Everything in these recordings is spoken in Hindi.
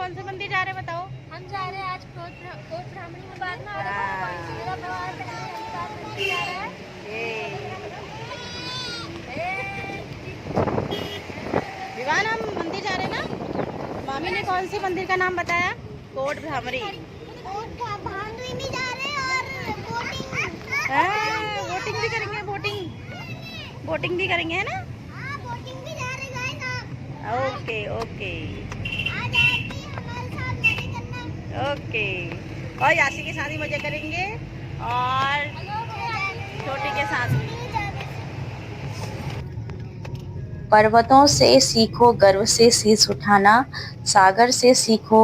कौन से मंदिर जा रहे हैं बताओ? हम जा रहे हैं आज कोट ब्राह्मणी में बाद में मेरा परिवार पहली बार मंदिर जा रहा है। विवान हम मंदिर जा रहे हैं ना? मामी ने कौन से मंदिर का नाम बताया? कोट ब्राह्मणी। भी जा रहे हैं और बोटिंग भी करेंगे, बोटिंग भी करेंगे, है ना? बोटिंग भी जा रहे हैं। ओके ओके आज आप भी हमारे साथ मजे करना। ओके। और यासी के साथ ही मजे करेंगे और छोटी के साथ भी। पर्वतों से सीखो गर्व से शीश उठाना, सागर से सीखो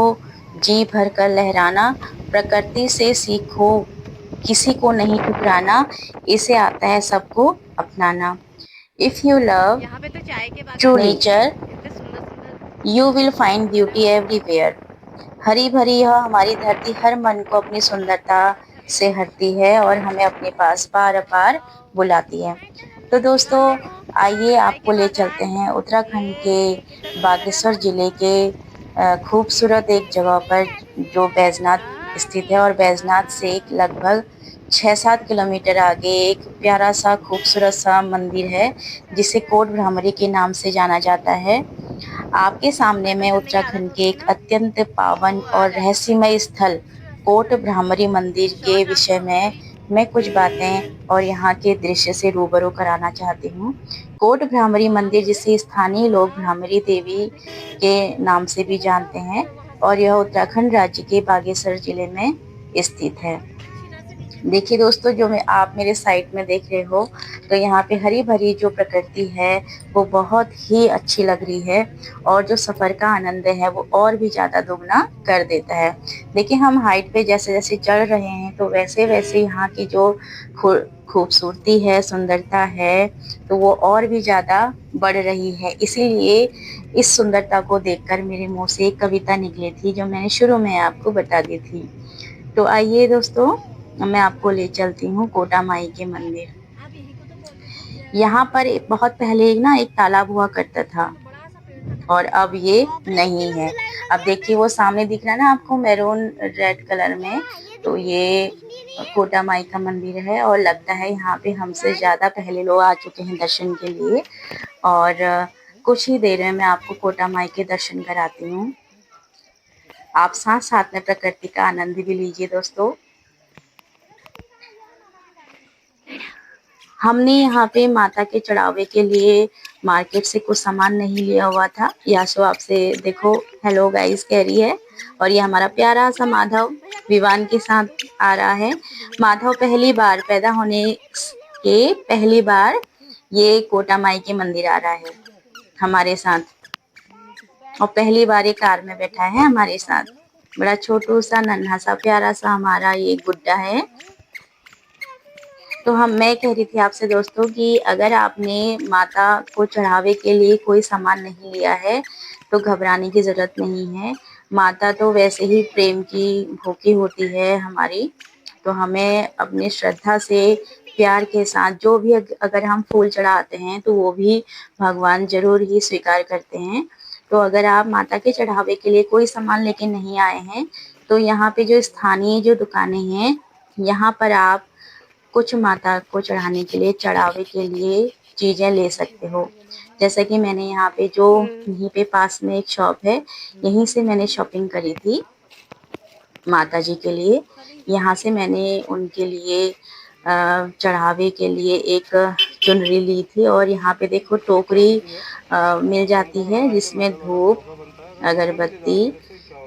जी भर कर लहराना, प्रकृति से सीखो किसी को नहीं ठुकराना, इसे आता है सबको अपनाना। इफ यू लव यहाँ पे तो चाय के ट्रू बागान हैं, नेचर इतने सुंदर सुंदर। You will find beauty everywhere. हरी भरी यह हमारी धरती हर मन को अपनी सुंदरता से हरती है और हमें अपने पास बार बार बुलाती है। तो दोस्तों, आइए चाय आपको के ले चलते बागान, हैं उत्तराखंड ये के कितना सुंदर है बागेश्वर ना। जिले के खूबसूरत एक जगह पर जो बैजनाथ स्थित है। और बैजनाथ से एक लगभग 6-7 किलोमीटर आगे एक प्यारा सा खूबसूरत सा मंदिर है जिसे कोट भ्रामरी के नाम से जाना जाता है। आपके सामने में बर्तन नहीं आ रहा उत्तराखंड के सोच के एक ना, अत्यंत पावन वो आ और रहा है। रहस्यमय स्थल कोट भ्रामरी मंदिर के शॉट विषय आपको में मैं कुछ बातें और यहाँ के दृश्य से रूबरू कराना चाहती हूँ। कोट भ्रामरी मंदिर जिसे स्थानीय लोग भ्रामरी देवी के नाम से भी जानते हैं और यह उत्तराखंड राज्य के बागेश्वर जिले में स्थित है। देखिए दोस्तों, जो मैं आप मेरे साइड में देख रहे हो, तो यहाँ पे हरी भरी जो प्रकृति है वो बहुत ही अच्छी लग रही है और जो सफ़र का आनंद है वो और भी ज़्यादा दुगना कर देता है। देखिए, हम हाइट पे जैसे जैसे चढ़ रहे हैं तो वैसे वैसे यहाँ की जो खूबसूरती है, सुंदरता है, तो वो और भी ज़्यादा बढ़ रही है। इसीलिए इस सुंदरता को देखकर मेरे मुंह से एक कविता निकली थी जो मैंने शुरू में आपको बता दी थी। तो आइए दोस्तों, मैं आपको ले चलती हूँ कोटा माई के मंदिर। यहाँ पर बहुत पहले ना एक तालाब हुआ करता था और अब ये नहीं है। अब देखिए, वो सामने दिख रहा है ना आपको मैरून रेड कलर में, तो ये कोटा माई का मंदिर है और लगता है यहाँ पे हमसे ज्यादा पहले लोग आ चुके हैं दर्शन के लिए। और कुछ ही देर में मैं आपको कोटा माई के दर्शन कराती हूँ। आप साथ साथ में प्रकृति का आनंद भी लीजिए दोस्तों। हमने यहाँ पे माता के चढ़ावे के लिए मार्केट से कुछ सामान नहीं लिया हुआ था। यासो आपसे देखो हेलो गाइस कह रही है। और ये हमारा प्यारा सा माधव विवान के साथ आ रहा है। माधव पहली बार पैदा होने के पहली बार ये कोटा माई के मंदिर आ रहा है हमारे साथ, और पहली बार ये कार में बैठा है हमारे साथ। बड़ा छोटू सा नन्हा सा प्यारा सा हमारा ये गुड्डा है। तो मैं कह रही थी आपसे दोस्तों कि अगर आपने माता को चढ़ावे के लिए कोई सामान नहीं लिया है तो घबराने की ज़रूरत नहीं है। माता तो वैसे ही प्रेम की भूखी होती है हमारी, तो हमें अपनी श्रद्धा से प्यार के साथ जो भी अगर हम फूल चढ़ाते हैं तो वो भी भगवान ज़रूर ही स्वीकार करते हैं। तो अगर आप माता के चढ़ावे के लिए कोई सामान लेके नहीं आए हैं तो यहाँ पे जो स्थानीय जो दुकानें हैं, यहाँ पर आप कुछ माता को चढ़ाने के लिए चढ़ावे के लिए चीजें ले सकते हो। जैसे कि मैंने यहाँ पे जो यहीं पे पास में एक शॉप है, यहीं से मैंने शॉपिंग करी थी माता जी के लिए। यहाँ से मैंने उनके लिए चढ़ावे के लिए एक चुनरी ली थी। और यहाँ पे देखो टोकरी मिल जाती है जिसमें धूप, अगरबत्ती,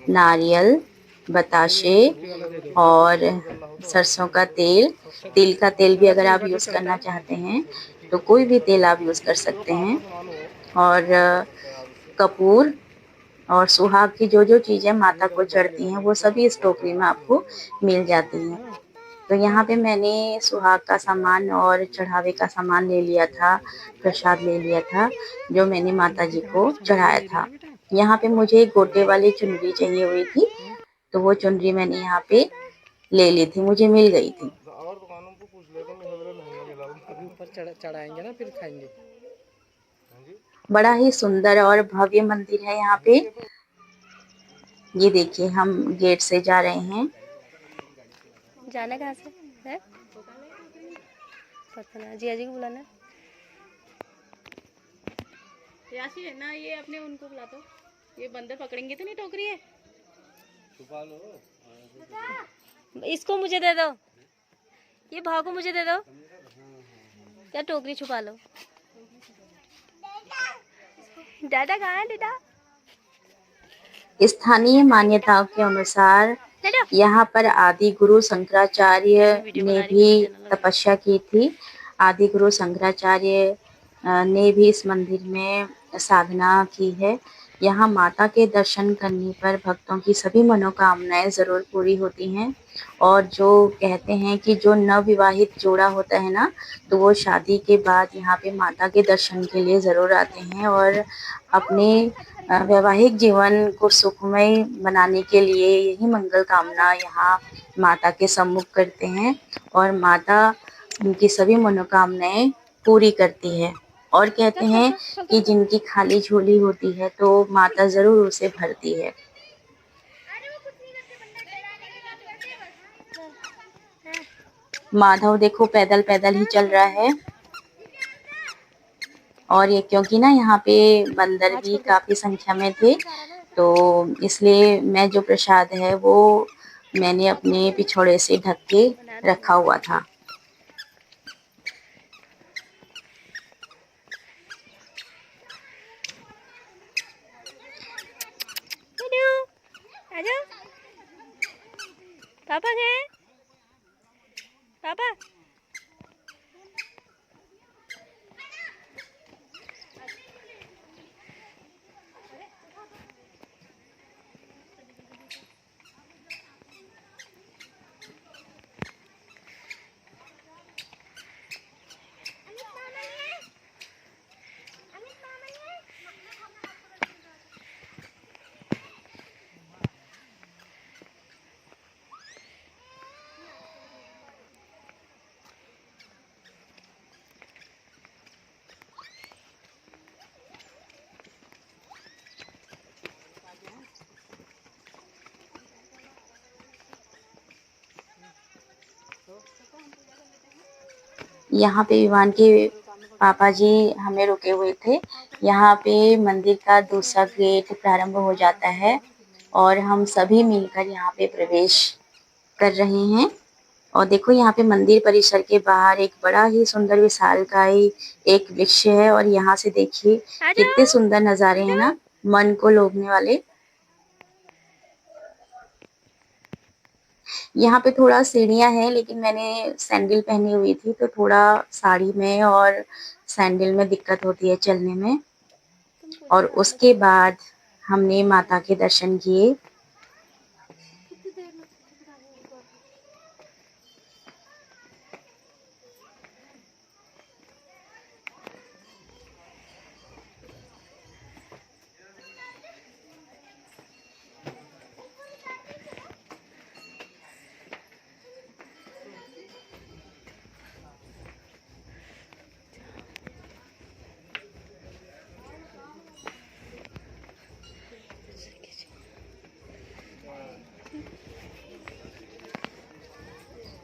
नारियल, बताशे और सरसों का तेल, तिल का तेल भी अगर आप यूज़ करना चाहते हैं तो कोई भी तेल आप यूज़ कर सकते हैं। और कपूर और सुहाग की जो जो चीज़ें माता को चढ़ती हैं वो सभी इस टोकरी में आपको मिल जाती हैं। तो यहाँ पे मैंने सुहाग का सामान और चढ़ावे का सामान ले लिया था, प्रसाद ले लिया था जो मैंने माता जी को चढ़ाया था। यहाँ पे मुझे गोटे वाली चुनरी चाहिए हुई थी, तो वो चुनरी मैंने यहाँ पे ले ली थी, मुझे मिल गई थी। ऊपर चढ़ाएंगे ना फिर खाएंगे। बड़ा ही सुंदर और भव्य मंदिर है यहाँ पे। ये देखिए हम गेट से जा रहे हैं। जाना कहाँ से है? पता नहीं, जिया जी को बुलाना। यासी है ना, ये अपने उनको बुला दो, ये बंदर पकड़ेंगे तो नहीं टोकरी है। छुपा लो। इसको मुझे दे दो, ये भाव को मुझे दे दो। क्या टोकरी छुपा लो। दादा कहाँ है दादा? स्थानीय मान्यताओं के अनुसार दादा यहाँ पर आदि गुरु शंकराचार्य ने भी तपस्या की थी। आदि गुरु शंकराचार्य ने भी इस मंदिर में साधना की है। यहाँ माता के दर्शन करने पर भक्तों की सभी मनोकामनाएं जरूर पूरी होती हैं। और जो कहते हैं कि जो नवविवाहित जोड़ा होता है ना, तो वो शादी के बाद यहाँ पे माता के दर्शन के लिए ज़रूर आते हैं और अपने वैवाहिक जीवन को सुखमय बनाने के लिए यही मंगल कामना यहाँ माता के सम्मुख करते हैं और माता उनकी सभी मनोकामनाएं पूरी करती है। और कहते हैं कि जिनकी खाली झोली होती है तो माता ज़रूर उसे भरती है। माधव देखो पैदल पैदल ही चल रहा है। और ये क्योंकि ना यहाँ पे बंदर भी काफी संख्या में थे, तो इसलिए मैं जो प्रसाद है वो मैंने अपने पिछौड़े से ढक के रखा हुआ था। पापा गए? पापा यहाँ पे विवान के पापा जी हमें रुके हुए थे। यहाँ पे मंदिर का दूसरा गेट प्रारंभ हो जाता है और हम सभी मिलकर यहाँ पे प्रवेश कर रहे हैं। और देखो यहाँ पे मंदिर परिसर के बाहर एक बड़ा ही सुंदर विशालकाय एक वृक्ष है और यहाँ से देखिए कितने सुंदर नज़ारे हैं ना, मन को लोभने वाले। यहाँ पे थोड़ा सीढ़ियाँ हैं, लेकिन मैंने सैंडल पहनी हुई थी तो थोड़ा साड़ी में और सैंडल में दिक्कत होती है चलने में। और उसके बाद हमने माता के दर्शन किए।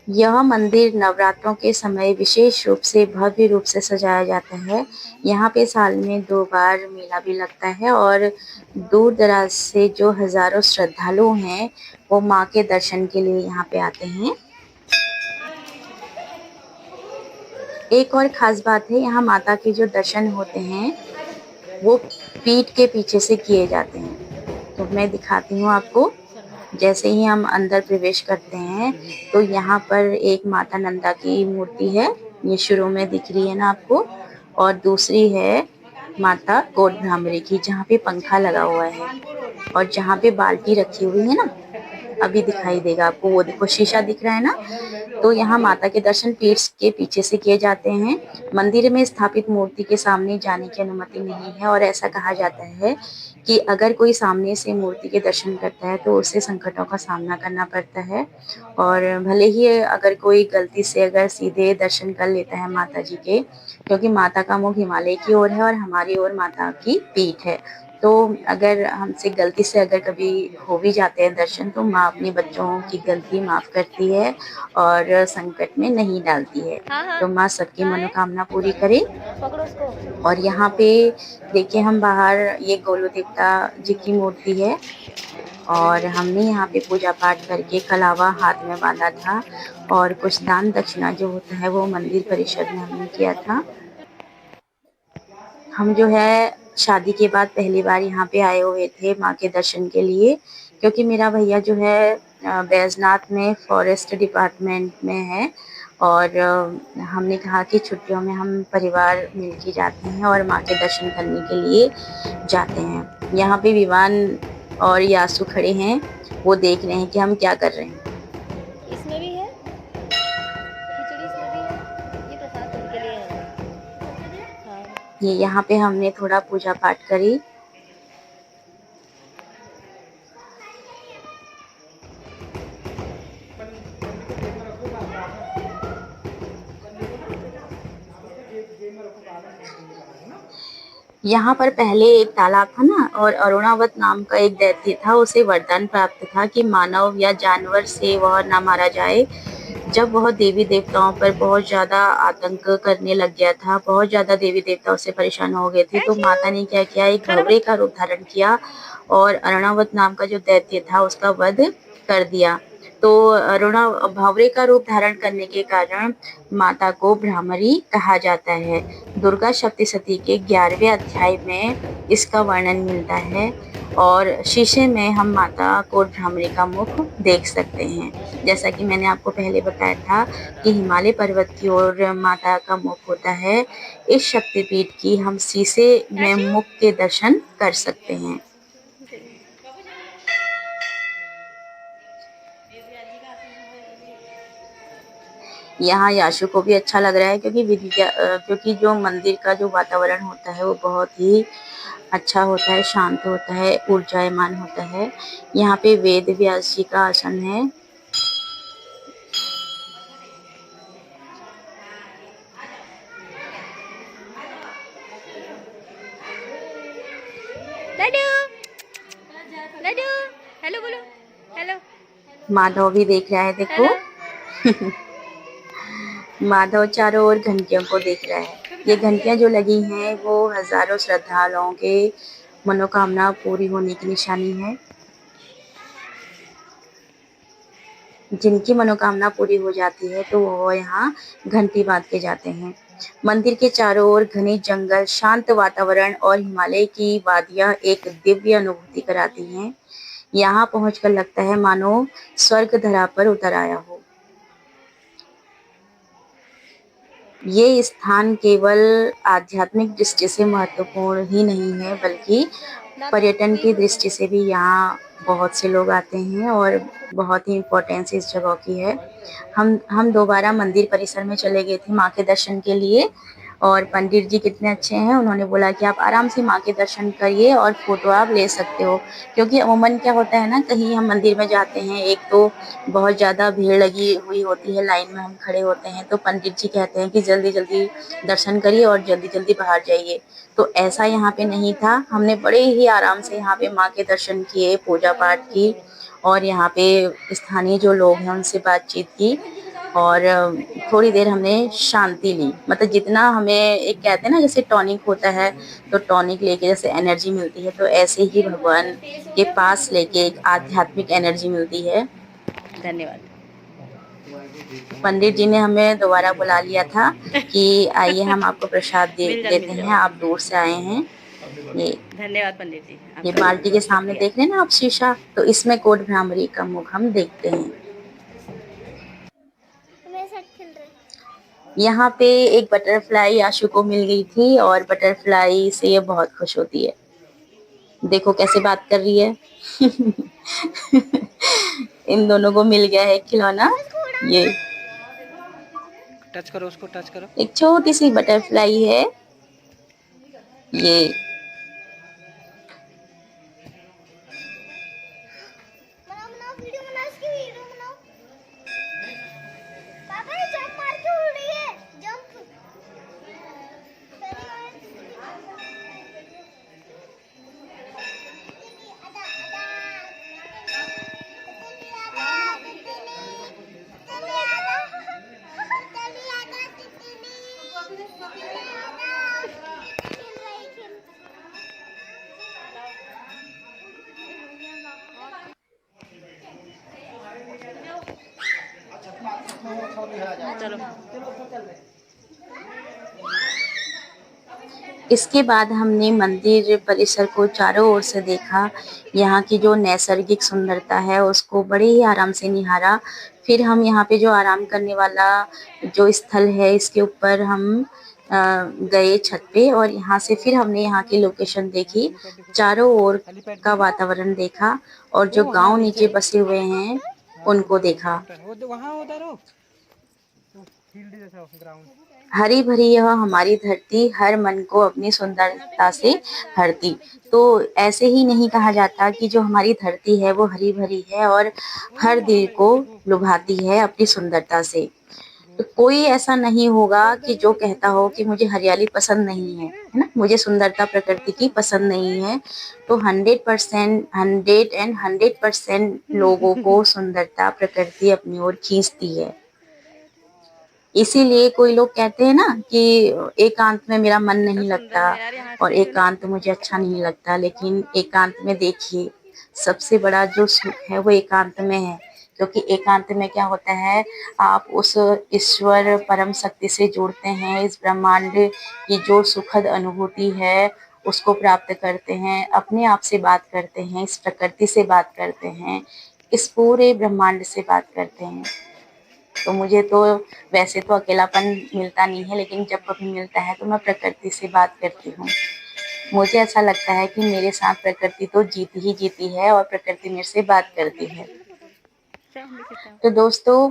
यह मंदिर नवरात्रों के समय विशेष रूप से भव्य रूप से सजाया जाता है। यहाँ पे साल में 2 बार मेला भी लगता है और दूर दराज से जो हजारों श्रद्धालु हैं वो माँ के दर्शन के लिए यहाँ पे आते हैं। एक और खास बात है, यहाँ माता के जो दर्शन होते हैं वो पीठ के पीछे से किए जाते हैं। तो मैं दिखाती हूँ आपको। जैसे ही हम अंदर प्रवेश करते हैं तो यहाँ पर एक माता नंदा की मूर्ति है, ये शुरू में दिख रही है ना आपको, और दूसरी है माता कोट भ्रामरी की, जहाँ पे पंखा लगा हुआ है और जहाँ पे बाल्टी रखी हुई है ना, अभी दिखाई देगा आपको, वो देखो शीशा दिख रहा है ना। तो यहाँ माता के दर्शन पीठ के पीछे से किए जाते हैं। मंदिर में स्थापित मूर्ति के सामने जाने की अनुमति नहीं है और ऐसा कहा जाता है कि अगर कोई सामने से मूर्ति के दर्शन करता है तो उसे संकटों का सामना करना पड़ता है। और भले ही अगर कोई गलती से अगर सीधे दर्शन कर लेता है माता जी के, क्योंकि माता का मुख हिमालय की ओर है और हमारी ओर माता की पीठ है, तो अगर हमसे गलती से अगर कभी हो भी जाते हैं दर्शन, तो माँ अपने बच्चों की गलती माफ़ करती है और संकट में नहीं डालती है। तो माँ सबकी मनोकामना पूरी करे। पकड़ो उसको। और यहाँ पे देखिए, हम बाहर ये गोलू देवता जी की मूर्ति है और हमने यहाँ पे पूजा पाठ करके कलावा हाथ में बांधा था और कुछ दान दक्षिणा जो होता है वो मंदिर परिषद में हमने किया था। हम जो है शादी के बाद पहली बार यहाँ पे आए हुए थे माँ के दर्शन के लिए, क्योंकि मेरा भैया जो है बैजनाथ में फॉरेस्ट डिपार्टमेंट में है और हमने कहा कि छुट्टियों में हम परिवार मिलके जाते हैं और माँ के दर्शन करने के लिए जाते हैं। यहाँ पे विवान और यासु खड़े हैं, वो देख रहे हैं कि हम क्या कर रहे हैं। इसमें भी है खिचड़ी, इसमें भी है। ये प्रसाद उनके लिए है। हाँ। ये यहाँ पे हमने थोड़ा पूजा पाठ करी। यहाँ पर पहले एक तालाब था ना, और अरुणावत नाम का एक दैत्य था, उसे वरदान प्राप्त था कि मानव या जानवर से वह ना मारा जाए। जब वह देवी देवताओं पर बहुत ज्यादा आतंक करने लग गया था, बहुत ज्यादा देवी देवता उससे परेशान हो गए थे, तो माता ने क्या किया, एक भवरे का रूप धारण किया और अरुणावत नाम का जो दैत्य था उसका वध कर दिया। तो अरुणा भवरे का रूप धारण करने के कारण माता को भ्रामरी कहा जाता है। दुर्गा सप्तशती के 11वें अध्याय में इसका वर्णन मिलता है और शीशे में हम माता कोट भ्रामरी का मुख देख सकते हैं। जैसा कि मैंने आपको पहले बताया था कि हिमालय पर्वत की ओर माता का मुख होता है, इस शक्तिपीठ की हम शीशे में मुख के दर्शन कर सकते हैं। यहाँ याशु को भी अच्छा लग रहा है, क्योंकि जो मंदिर का जो वातावरण होता है वो बहुत ही अच्छा होता है, शांत होता है, ऊर्जायमान होता है। यहाँ पे वेद व्यास जी का आसन है। लड्डू, लड्डू, हेलो बोलो, हेलो। माधव भी देख रहा है, देखो। माधव चारों ओर घंटियों को देख रहा है। ये घंटियां जो लगी हैं वो हजारों श्रद्धालुओं के मनोकामना पूरी होने की निशानी है। जिनकी मनोकामना पूरी हो जाती है तो वो यहाँ घंटी बांध के जाते हैं। मंदिर के चारों ओर घने जंगल, शांत वातावरण और हिमालय की वादियां एक दिव्य अनुभूति कराती हैं। यहाँ पहुंचकर लगता है मानो स्वर्ग धरा पर उतर आया हो। ये स्थान केवल आध्यात्मिक दृष्टि से महत्वपूर्ण ही नहीं है, बल्कि पर्यटन की दृष्टि से भी यहाँ बहुत से लोग आते हैं और बहुत ही इम्पोर्टेंस इस जगह की है। हम दोबारा मंदिर परिसर में चले गए थे माँ के दर्शन के लिए, और पंडित जी कितने अच्छे हैं, उन्होंने बोला कि आप आराम से माँ के दर्शन करिए और फोटो आप ले सकते हो। क्योंकि अमूमन क्या होता है ना, कहीं हम मंदिर में जाते हैं, एक तो बहुत ज़्यादा भीड़ लगी हुई होती है, लाइन में हम खड़े होते हैं, तो पंडित जी कहते हैं कि जल्दी जल्दी दर्शन करिए और जल्दी जल्दी बाहर जाइए। तो ऐसा यहाँ पे नहीं था, हमने बड़े ही आराम से यहाँ पे माँ के दर्शन किए, पूजा पाठ की और यहाँ पे स्थानीय जो लोग हैं उनसे बातचीत की और थोड़ी देर हमने शांति ली। मतलब जितना हमें, एक कहते हैं ना जैसे टॉनिक होता है, तो टॉनिक लेके जैसे एनर्जी मिलती है, तो ऐसे ही भगवान के पास लेके एक आध्यात्मिक एनर्जी मिलती है। धन्यवाद। पंडित जी ने हमें दोबारा बुला लिया था कि आइए हम आपको प्रसाद देते हैं, आप दूर से आए हैं। ये धन्यवाद पंडित जी। ये आपका बाल्टी के बहुत सामने शुक्रिया। देख रहे हैं ना आप शीशा, तो इसमें कोट भ्रामरी का मुख हम देखते हैं। मेरे साथ खेल रहे। यहाँ पे एक बटरफ्लाई आशु को मिल गई थी और बटरफ्लाई से ये बहुत खुश होती है। देखो कैसे बात कर रही है। इन दोनों को मिल गया है खिलौना। ये टच करो उसको, टच करो। एक छोटी सी बटरफ्लाई है ये। बनाओ बनाओ वीडियो बनाओ, इसकी वीडियो बनाओ। पापा ये जंप मार के उड़ रही है, जंप। चलो। इसके बाद हमने मंदिर परिसर को चारों ओर से देखा। यहाँ की जो नैसर्गिक सुंदरता है उसको बड़े ही आराम से निहारा। फिर हम यहाँ पे जो आराम करने वाला जो स्थल है इसके ऊपर हम गए छत पे, और यहाँ से फिर हमने यहाँ की लोकेशन देखी, चारों ओर का वातावरण देखा और जो गांव नीचे बसे हुए हैं उनको देखा। वहाँ उधर हो फील्ड जैसा ग्राउंड। हरी भरी यह हमारी धरती हर मन को अपनी सुंदरता से भरती। तो ऐसे ही नहीं कहा जाता कि जो हमारी धरती है वो हरी भरी है और हर दिल को लुभाती है अपनी सुंदरता से। तो कोई ऐसा नहीं होगा कि जो कहता हो कि मुझे हरियाली पसंद नहीं है ना, मुझे सुंदरता प्रकृति की पसंद नहीं है। तो 100%, 100% लोगों को सुंदरता प्रकृति अपनी ओर खींचती है। इसीलिए कोई लोग कहते हैं ना कि एकांत में मेरा मन नहीं लगता और एकांत मुझे अच्छा नहीं लगता, लेकिन एकांत में देखिए सबसे बड़ा जो सुख है वो एकांत में है। क्योंकि एकांत में क्या होता है, आप उस ईश्वर परम शक्ति से जुड़ते हैं, इस ब्रह्मांड की जो सुखद अनुभूति है उसको प्राप्त करते हैं, अपने आप से बात करते हैं, इस प्रकृति से बात करते हैं, इस पूरे ब्रह्मांड से बात करते हैं। तो मुझे तो वैसे तो अकेलापन मिलता नहीं है, लेकिन जब कभी मिलता है तो मैं प्रकृति से बात करती हूँ। मुझे ऐसा लगता है कि मेरे साथ प्रकृति तो जीती ही जीती है और प्रकृति मेरे से बात करती है। तो दोस्तों,